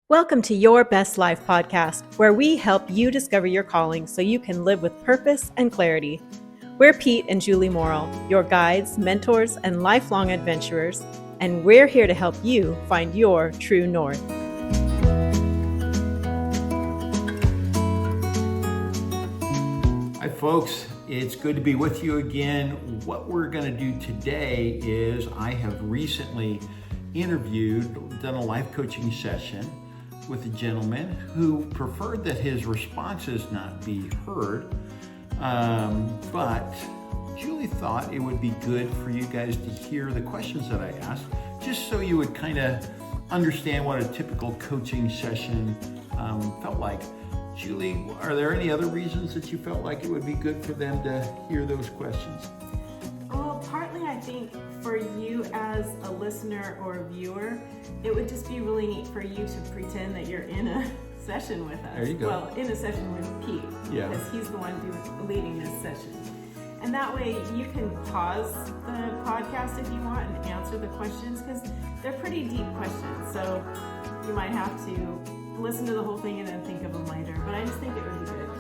Welcome to Your Best Life podcast, where we help you discover your calling so you can live with purpose and clarity. We're Pete and Julie Morrill, your guides, mentors, and lifelong adventurers, and we're here to help you find your true north. Hi folks, it's good to be with you again. What we're going to do today is I have recently done a life coaching session with a gentleman who preferred that his responses not be heard, but Julie thought it would be good for you guys to hear the questions that I asked, just so you would kind of understand what a typical coaching session felt like. Julie, are there any other reasons that you felt like it would be good for them to hear those questions? Well, partly I think for you as a listener or a viewer, it would just be really neat for you to pretend that you're in a session with us. There you go. Well, in a session with Pete, Yeah. because he's the one leading this session. And that way you can pause the podcast if you want and answer the questions, because they're pretty deep questions. So you might have to listen to the whole thing and then think of them later. But I just think it would be good to...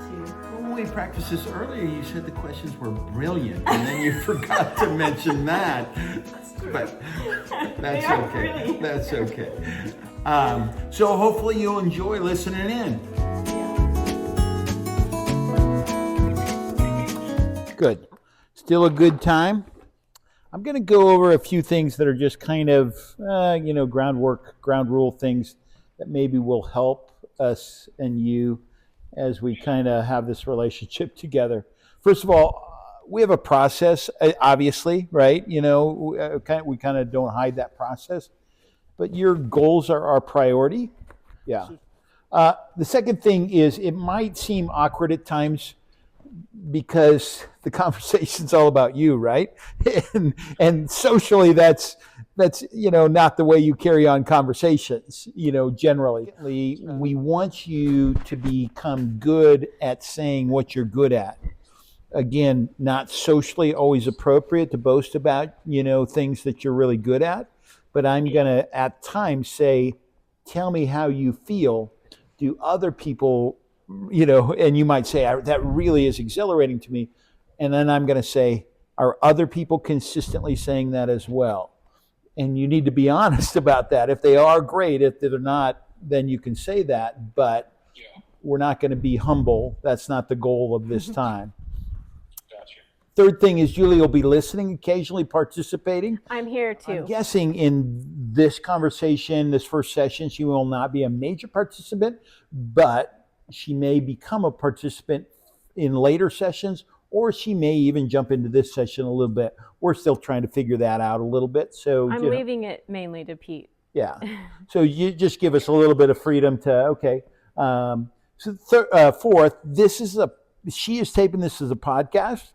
Well, when we practiced this earlier, you said the questions were brilliant, and then you forgot to mention that. That's true. But that's They are okay. brilliant. That's okay. So hopefully you'll enjoy listening in. Good. Still a good time. I'm going to go over a few things that are just kind of, ground rule things that maybe will help us and you as we kind of have this relationship together. First of all, we have a process, obviously, right? We kind of don't hide that process, but your goals are our priority. Yeah. The second thing is it might seem awkward at times because the conversation's all about you, right? And socially, that's not the way you carry on conversations, generally. We want you to become good at saying what you're good at. Again, not socially always appropriate to boast about, things that you're really good at, but I'm going to at times say, tell me how you feel. Do other people, and you might say, that really is exhilarating to me. And then I'm going to say, are other people consistently saying that as well? And you need to be honest about that. If they are, great. If they're not, then you can say that. But we're not going to be humble. That's not the goal of this time. Gotcha. Third thing is Julie will be listening, occasionally participating. I'm here too. I'm guessing in this conversation, this first session, she will not be a major participant, but she may become a participant in later sessions, or she may even jump into this session a little bit. We're still trying to figure that out a little bit. So I'm leaving it mainly to Pete. Yeah. So you just give us a little bit of freedom to, okay. Fourth, she is taping this as a podcast.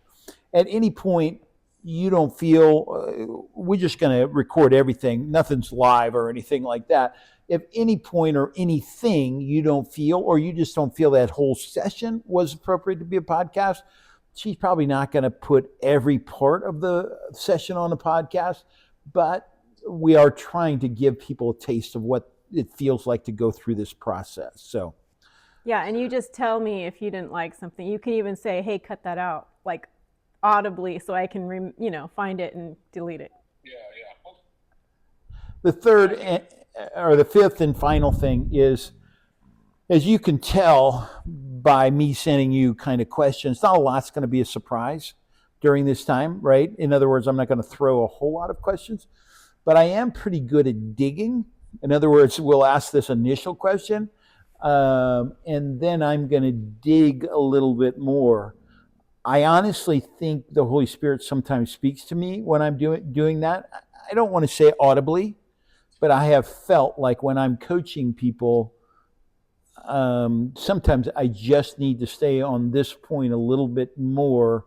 At any point, you don't feel, we're just going to record everything. Nothing's live or anything like that. If any point or anything you don't feel, or you just don't feel that whole session was appropriate to be a podcast, she's probably not going to put every part of the session on the podcast, but we are trying to give people a taste of what it feels like to go through this process. So, Yeah, and you just tell me if you didn't like something. You can even say, hey, cut that out, like audibly, so I can, find it and delete it. Yeah. The third, or the fifth and final thing is, as you can tell by me sending you kind of questions, not a lot's going to be a surprise during this time, right? In other words, I'm not going to throw a whole lot of questions, but I am pretty good at digging. In other words, we'll ask this initial question, and then I'm going to dig a little bit more. I honestly think the Holy Spirit sometimes speaks to me when I'm doing that. I don't want to say audibly, but I have felt like when I'm coaching people, sometimes I just need to stay on this point a little bit more,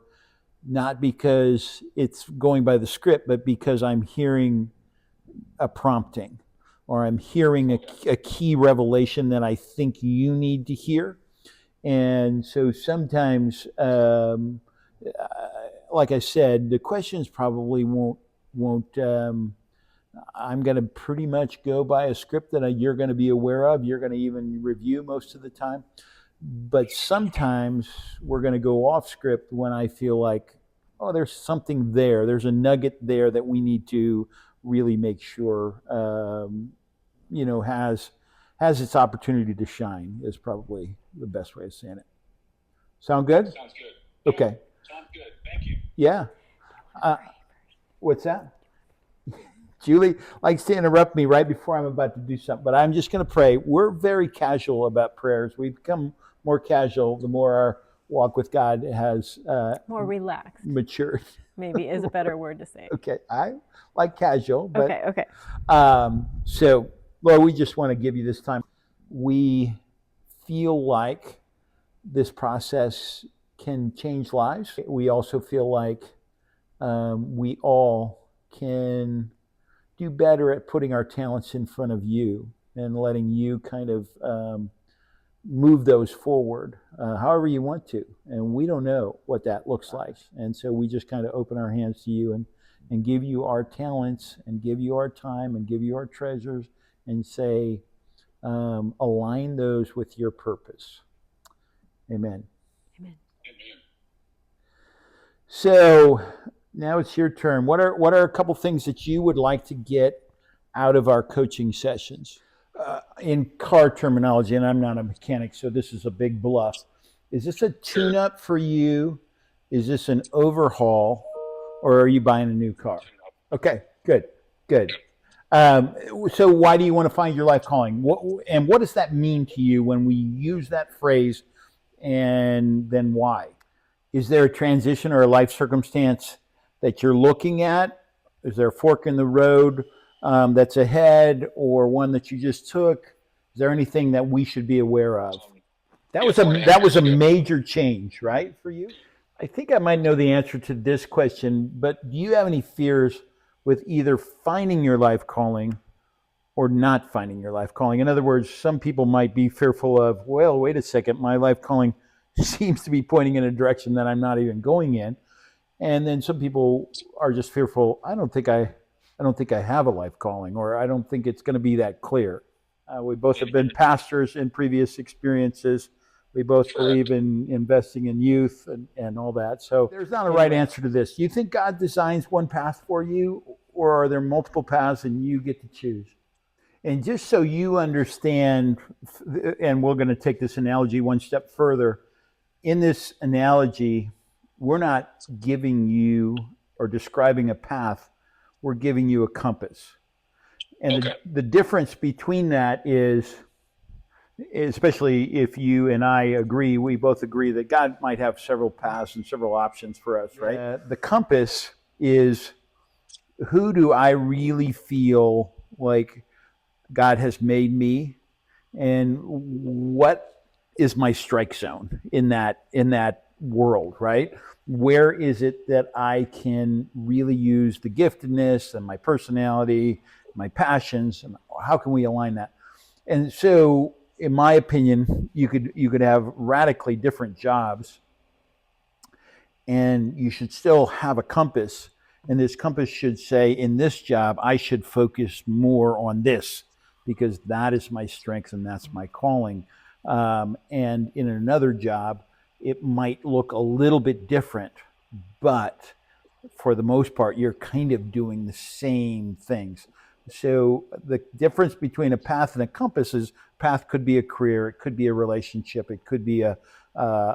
not because it's going by the script, but because I'm hearing a prompting, or I'm hearing a key revelation that I think you need to hear. And so sometimes, like I said, the questions probably won't I'm going to pretty much go by a script that you're going to be aware of. You're going to even review most of the time. But sometimes we're going to go off script when I feel like, oh, there's something there. There's a nugget there that we need to really make sure, has its opportunity to shine. Is probably the best way of saying it. Sound good? Sounds good. Okay. Sounds good. Thank you. Yeah. What's that? Julie likes to interrupt me right before I'm about to do something, but I'm just going to pray. We're very casual about prayers. We've become more casual the more our walk with God has More relaxed, matured. maybe is a better word to say. Okay, I like casual, but Okay. so Lord, we just want to give you this time. We feel like this process can change lives. We also feel like we all can do better at putting our talents in front of you and letting you kind of move those forward however you want to. And we don't know what that looks like. And so we just kind of open our hands to you and give you our talents and give you our time and give you our treasures and say, align those with your purpose. Amen. Amen. Amen. So now it's your turn. What are a couple things that you would like to get out of our coaching sessions? In car terminology, and I'm not a mechanic, so this is a big bluff. Is this a tune-up for you? Is this an overhaul, or are you buying a new car? Okay, good. So why do you want to find your life calling? What does that mean to you when we use that phrase, and then why? Is there a transition or a life circumstance that you're looking at? Is there a fork in the road that's ahead, or one that you just took? Is there anything that we should be aware of? That was a major change, right, for you? I think I might know the answer to this question, but do you have any fears with either finding your life calling or not finding your life calling? In other words, some people might be fearful of, well, wait a second, my life calling seems to be pointing in a direction that I'm not even going in. And then some people are just fearful, I don't think I have a life calling, or I don't think it's going to be that clear. We both have been pastors in previous experiences. We both believe in investing in youth and all that. So there's not a right answer to this. Do you think God designs one path for you, or are there multiple paths and you get to choose? And just so you understand, and we're going to take this analogy one step further, in this analogy, we're not giving you or describing a path, we're giving you a compass. And the difference between that is, especially if you and I agree, we both agree that God might have several paths and several options for us, right? The compass is, who do I really feel like God has made me, and what is my strike zone in that world, right? Where is it that I can really use the giftedness and my personality, my passions, and how can we align that? And so, in my opinion, you could have radically different jobs, and you should still have a compass. And this compass should say, in this job, I should focus more on this because that is my strength and that's my calling. And in another job, it might look a little bit different, but for the most part, you're kind of doing the same things. So the difference between a path and a compass is, path could be a career, it could be a relationship, it could be a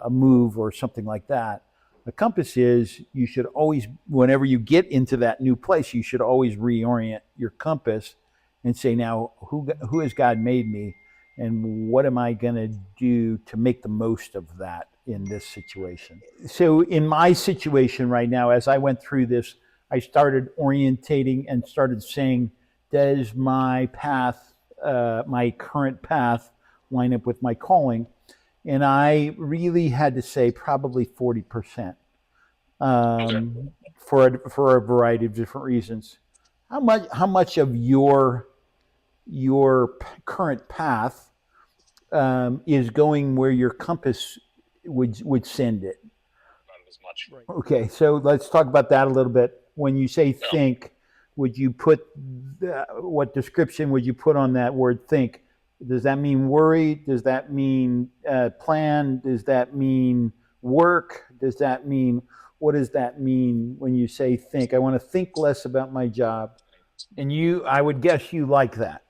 move or something like that. The compass is, you should always, whenever you get into that new place, you should always reorient your compass and say, now, who has God made me, and what am I going to do to make the most of that in this situation? So in my situation right now, as I went through this, I started orientating and started saying, does my path, my current path, line up with my calling? And I really had to say probably 40%, for a variety of different reasons. How much of your current path is going where your compass would send it? Not as much. Okay, so let's talk about that a little bit. When you say think, would you put, what description would you put on that word think? Does that mean worry? Does that mean plan? Does that mean work? Does that mean, what does that mean when you say think? I want to think less about my job. And I would guess you like that.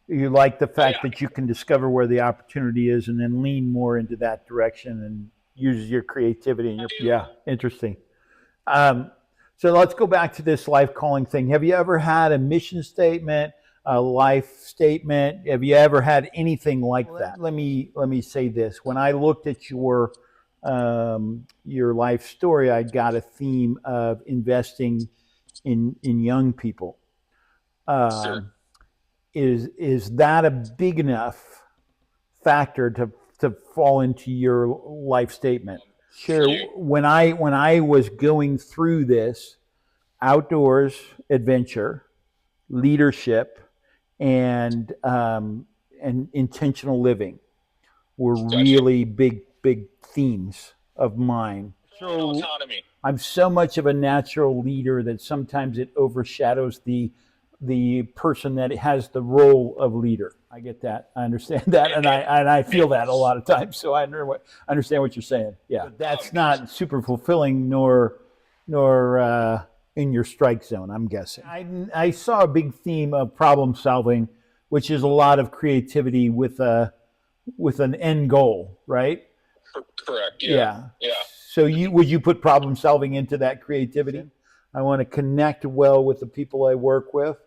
You like the fact that you can discover where the opportunity is and then lean more into that direction and use your creativity and yeah, interesting. So let's go back to this life calling thing. Have you ever had a mission statement, a life statement? Have you ever had anything like that? Let me say this. When I looked at your life story, I got a theme of investing in young people. Sure. Is that a big enough factor to fall into your life statement? Sure. When I was going through this, outdoors adventure, leadership, and intentional living were really big themes of mine. So Autonomy. I'm so much of a natural leader that sometimes it overshadows the person that has the role of leader. I get that. I understand that, and I feel that a lot of times. So I understand what you're saying. Yeah, but that's not super fulfilling nor in your strike zone, I'm guessing. I saw a big theme of problem solving, which is a lot of creativity with an end goal, right? Correct. Yeah. So would you put problem solving into that creativity? I want to connect well with the people I work with.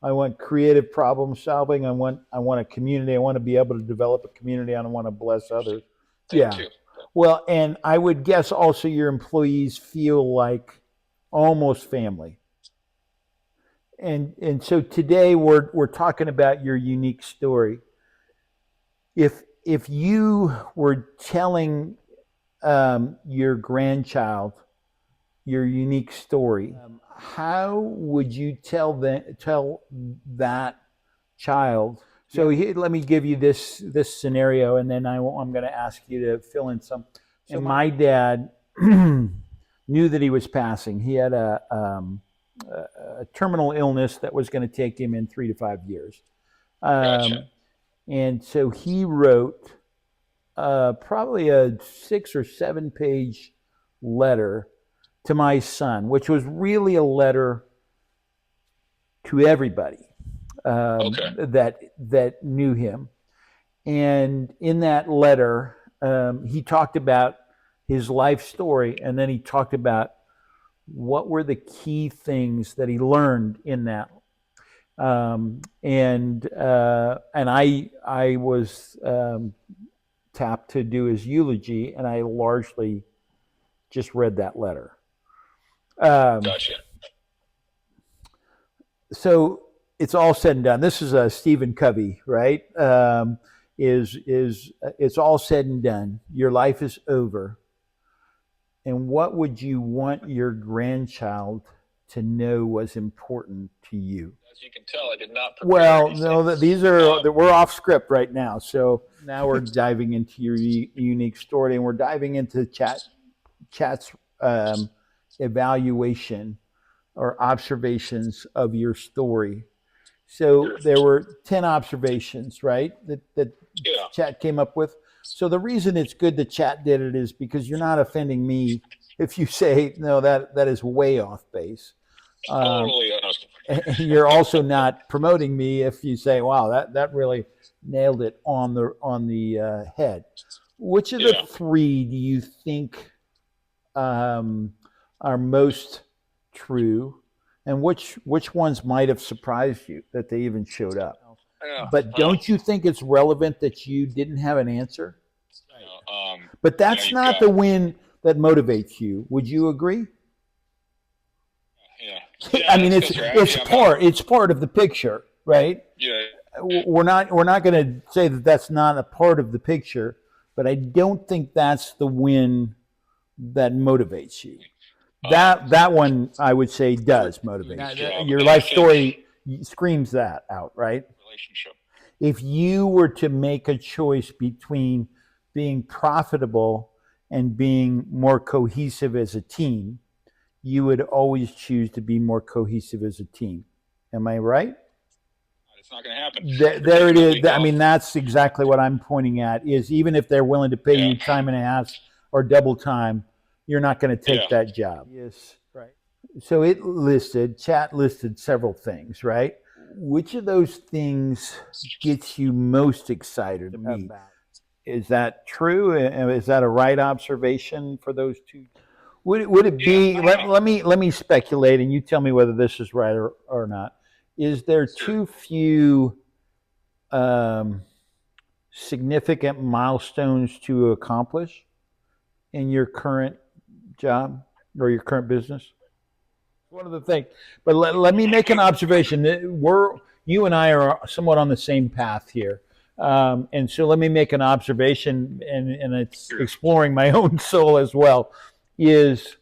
I want creative problem solving. I want a community. I want to be able to develop a community. I don't want to bless others. Too. Well, and I would guess also your employees feel like almost family. And so today we're talking about your unique story. If you were telling your grandchild your unique story, how would you tell that child? So let me give you this scenario, and then I'm going to ask you to fill in some. So my dad knew that he was passing. He had a terminal illness that was going to take him in 3 to 5 years. Gotcha. And so he wrote probably a 6 or 7 page letter to my son, which was really a letter to everybody that knew him. And in that letter, he talked about his life story, and then he talked about what were the key things that he learned in that. And I was tapped to do his eulogy, and I largely just read that letter. Gotcha. So it's all said and done. This is Stephen Covey, right? It's all said and done. Your life is over. And what would you want your grandchild to know was important to you? As you can tell, I did not prepare. Well, no, these are we're off script right now. So now we're diving into your unique story, and we're diving into chat's evaluation or observations of your story. So there were 10 observations, right? That chat came up with. So the reason it's good that chat did it is because you're not offending me if you say, no, that is way off base. Totally. And you're also not promoting me if you say, wow, that really nailed it on the head. Which of the 3 do you think are most true, and which ones might have surprised you that they even showed up? But don't you think it's relevant that you didn't have an answer? But that's not the win that motivates you. Would you agree? Yeah. I mean, it's part of the picture, right? Yeah. We're not going to say that that's not a part of the picture, but I don't think that's the win that motivates you. That one, I would say, does motivate you. Your life story screams that out, right? Relationship. If you were to make a choice between being profitable and being more cohesive as a team, you would always choose to be more cohesive as a team. Am I right? It's not going to happen. There it is. I mean, that's exactly what I'm pointing at, is even if they're willing to pay you time and a half or double time, you're not going to take that job. Yes. Right. So chat listed several things, right? Which of those things gets you most excited about? Is that true? Is that a right observation for those two? Would it be, let me speculate and you tell me whether this is right or not. Is there too few significant milestones to accomplish in your current job or your current business? One of the things, but let me make an observation. You and I are somewhat on the same path here. And so let me make an observation, and it's exploring my own soul as well, is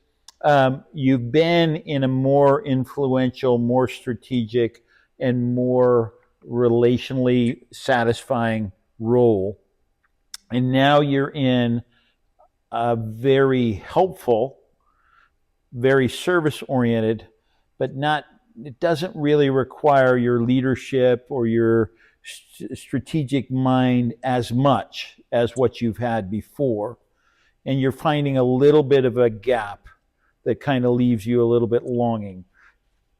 you've been in a more influential, more strategic, and more relationally satisfying role. And now you're in a very helpful, very service-oriented, but it doesn't really require your leadership or your strategic mind as much as what you've had before. And you're finding a little bit of a gap that kind of leaves you a little bit longing.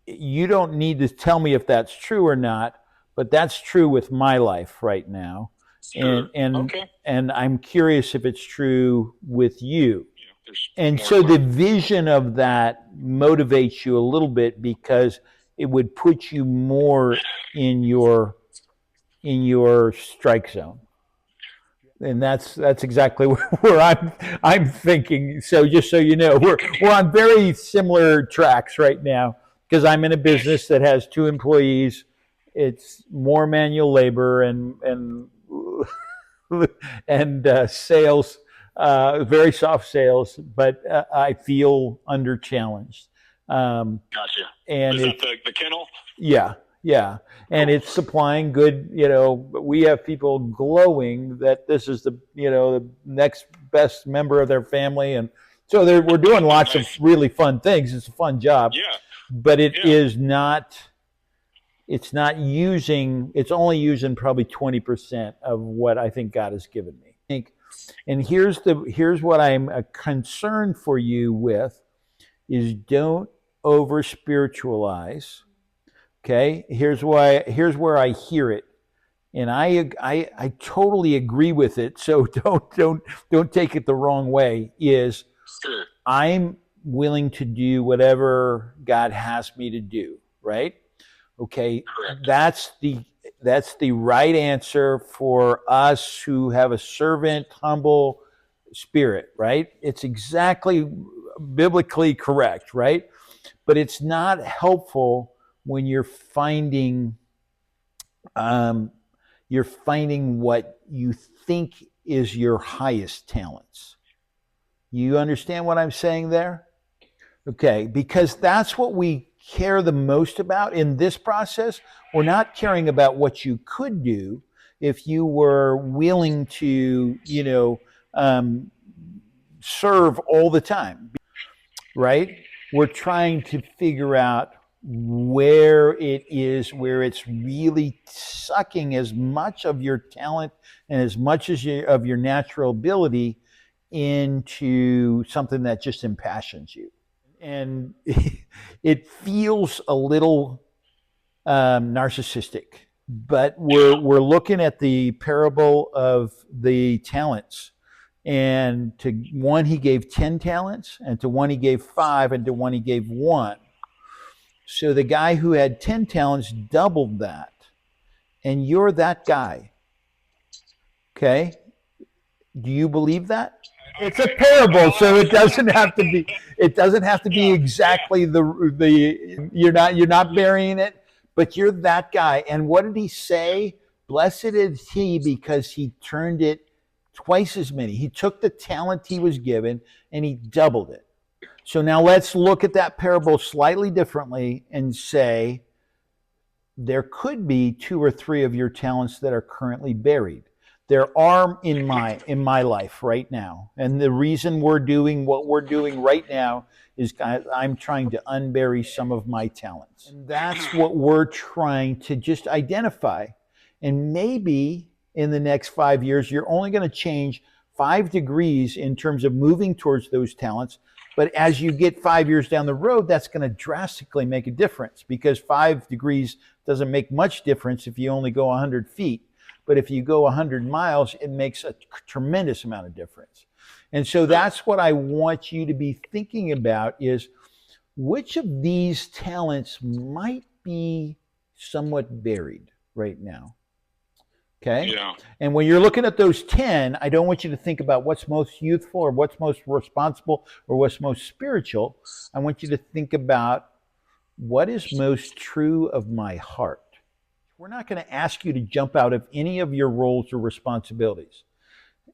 You don't need to tell me if that's true or not, but that's true with my life right now. Sure. And I'm curious if it's true with you. And so the vision of that motivates you a little bit because it would put you more in your strike zone. And that's exactly where I'm thinking. So just so you know, we're on very similar tracks right now, because I'm in a business that has 2 employees. It's more manual labor and sales, very soft sales, but I feel under challenged. Gotcha. And is that the kennel? Yeah. And it's supplying good, we have people glowing that this is the next best member of their family. And so we're doing lots of really fun things. It's a fun job. Yeah. But it's only using probably 20% of what I think God has given me. And here's what I'm concerned for you with is don't over spiritualize. Okay, here's where I hear it, and I totally agree with it. So don't take it the wrong way. Is sure. I'm willing to do whatever God has me to do. Right? Okay, correct. That's the right answer for us who have a servant, humble spirit. Right? It's exactly biblically correct. Right? But it's not helpful when you're finding what you think is your highest talents. You understand what I'm saying there? Okay, because that's what we care the most about in this process. We're not caring about what you could do if you were willing to, serve all the time, right? We're trying to figure out where it's really sucking as much of your talent and as much of your natural ability into something that just impassions you. And it feels a little narcissistic, but we're looking at the parable of the talents. And to one he gave 10 talents, and to one he gave 5, and to one he gave 1. So the guy who had 10 talents doubled that. And you're that guy. Okay? Do you believe that? It's a parable, so it doesn't have to be exactly you're not burying it, but you're that guy. And what did he say? Blessed is he because he turned it twice as many. He took the talent he was given and he doubled it. So now let's look at that parable slightly differently and say there could be 2 or 3 of your talents that are currently buried. There are in my life right now, and the reason we're doing what we're doing right now is I'm trying to unbury some of my talents. And that's what we're trying to just identify. And maybe in the next 5 years, you're only going to change 5 degrees in terms of moving towards those talents. But as you get 5 years down the road, that's going to drastically make a difference, because 5 degrees doesn't make much difference if you only go 100 feet. But if you go 100 miles, it makes a tremendous amount of difference. And so that's what I want you to be thinking about, is which of these talents might be somewhat buried right now. Okay? Yeah. And when you're looking at those 10, I don't want you to think about what's most youthful or what's most responsible or what's most spiritual. I want you to think about what is most true of my heart. We're not going to ask you to jump out of any of your roles or responsibilities.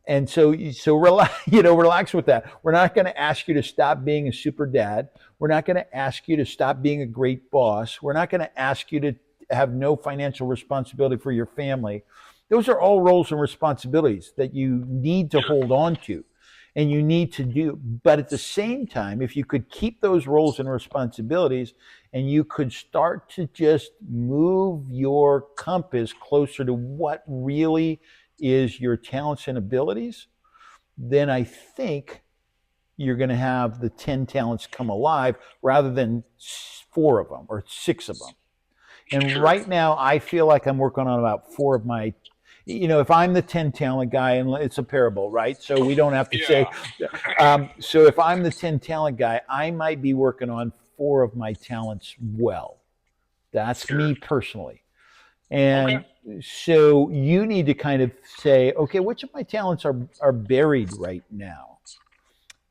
And so relax with that. We're not going to ask you to stop being a super dad. We're not going to ask you to stop being a great boss. We're not going to ask you to have no financial responsibility for your family. Those are all roles and responsibilities that you need to hold on to and you need to do. But at the same time, if you could keep those roles and responsibilities and you could start to just move your compass closer to what really is your talents and abilities, then I think you're going to have the 10 talents come alive rather than 4 of them or 6 of them. And right now, I feel like I'm working on about 4 of my, if I'm the 10 talent guy, and it's a parable, right? So we don't have to say, so if I'm the 10 talent guy, I might be working on 4 of my talents well. That's me personally. And so you need to kind of say, okay, which of my talents are buried right now?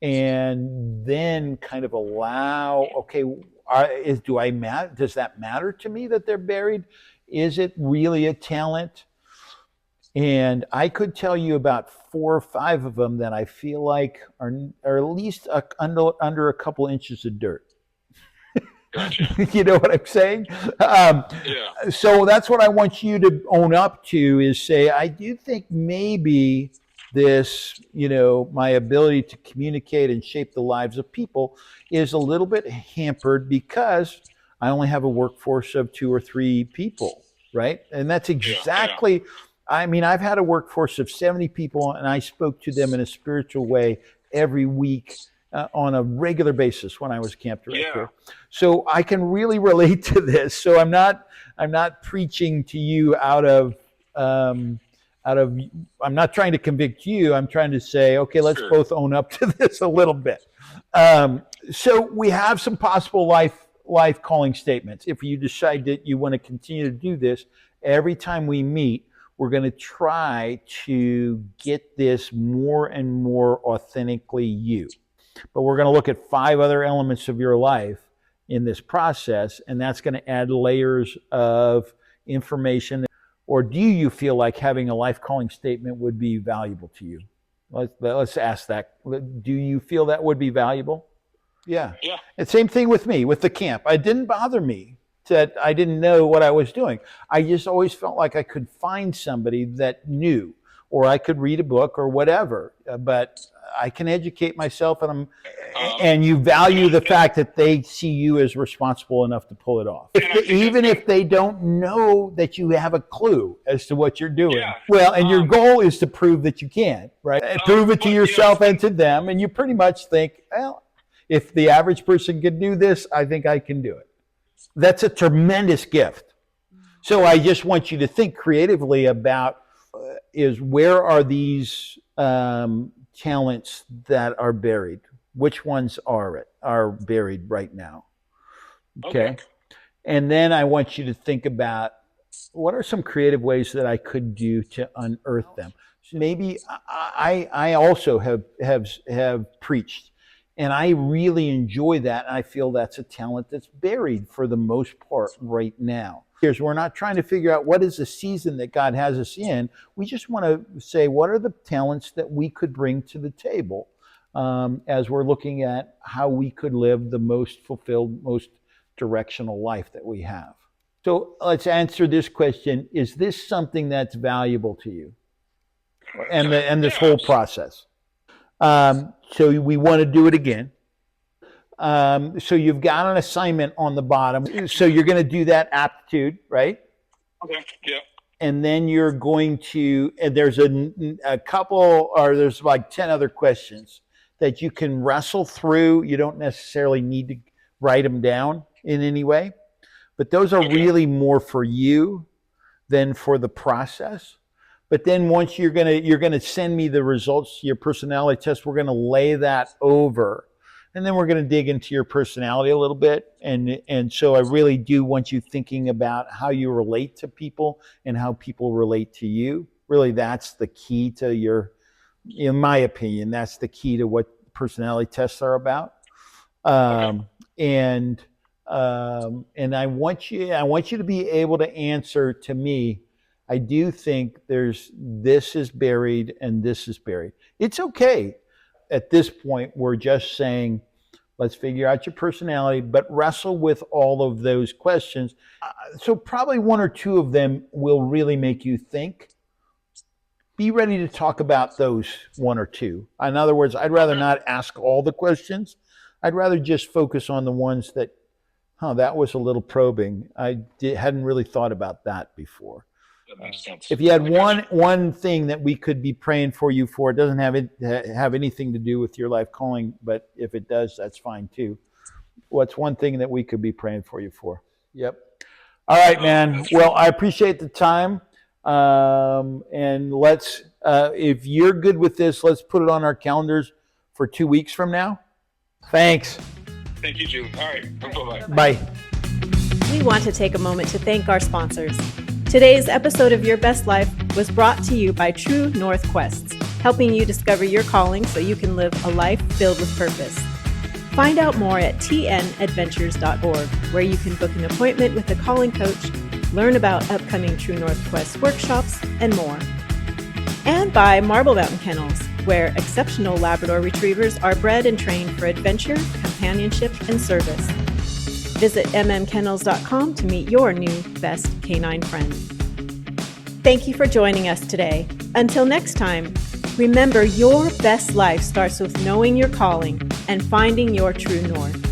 And then kind of allow, okay, does that matter to me that they're buried? Is it really a talent? And I could tell you about 4 or 5 of them that I feel like are at least under a couple inches of dirt. Gotcha. You know what I'm saying? So that's what I want you to own up to, is say, I do think maybe this, my ability to communicate and shape the lives of people is a little bit hampered because I only have a workforce of 2 or 3 people, right? And that's exactly, I mean, I've had a workforce of 70 people and I spoke to them in a spiritual way every week on a regular basis when I was camp director. So I can really relate to this. So I'm not preaching to you I'm not trying to convict you. I'm trying to say, okay, let's both own up to this a little bit. So we have some possible life calling statements. If you decide that you want to continue to do this, every time we meet, we're going to try to get this more and more authentically you. But we're going to look at 5 other elements of your life in this process, and that's going to add layers of information. Or do you feel like having a life calling statement would be valuable to you? Let's ask that. Do you feel that would be valuable? Yeah. And same thing with me, with the camp. It didn't bother me that I didn't know what I was doing. I just always felt like I could find somebody that knew, or I could read a book or whatever. But I can educate myself, and you value the fact that they see you as responsible enough to pull it off. Even if they don't know that you have a clue as to what you're doing. Well, and your goal is to prove that you can, right? Prove it to yourself and to them. And you pretty much think, well, if the average person can do this, I think I can do it. That's a tremendous gift. So I just want you to think creatively about is where are these talents that are buried? Which ones are buried right now? Okay. And then I want you to think about what are some creative ways that I could do to unearth them. So maybe I also have preached, and I really enjoy that. And I feel that's a talent that's buried for the most part right now. We're not trying to figure out what is the season that God has us in. We just want to say, what are the talents that we could bring to the table as we're looking at how we could live the most fulfilled, most directional life that we have. So let's answer this question. Is this something that's valuable to you? and this Yeah, whole process. So we want to do it again. So you've got an assignment on the bottom. So you're going to do that aptitude, right? okay. Yeah. And then you're going to, and there's a couple, or there's like 10 other questions that you can wrestle through. You don't necessarily need to write them down in any way, but those are really more for you than for the process. But then once you're gonna send me the results to your personality test, we're gonna lay that over, and then we're gonna dig into your personality a little bit. And so I really do want you thinking about how you relate to people and how people relate to you. Really, that's the key to in my opinion, that's the key to what personality tests are about. And I want you to be able to answer to me. I do think this is buried and this is buried. It's okay. At this point, we're just saying, let's figure out your personality, but wrestle with all of those questions. So probably one or two of them will really make you think. Be ready to talk about those one or two. In other words, I'd rather not ask all the questions. I'd rather just focus on the ones that, that was a little probing. Hadn't really thought about that before. That makes sense. If you had one thing that we could be praying for you for, it doesn't have anything to do with your life calling, but if it does, that's fine too. What's one thing that we could be praying for you for? Yep. All right, man. Well, I appreciate the time. And let's, if you're good with this, let's put it on our calendars for 2 weeks from now. Thanks. Thank you, Julie. All right. Bye-bye. Bye. We want to take a moment to thank our sponsors. Today's episode of Your Best Life was brought to you by True North Quests, helping you discover your calling so you can live a life filled with purpose. Find out more at tnadventures.org, where you can book an appointment with a calling coach, learn about upcoming True North Quest workshops, and more. And by Marble Mountain Kennels, where exceptional Labrador retrievers are bred and trained for adventure, companionship, and service. Visit mmkennels.com to meet your new best canine friend. Thank you for joining us today. Until next time, remember your best life starts with knowing your calling and finding your true north.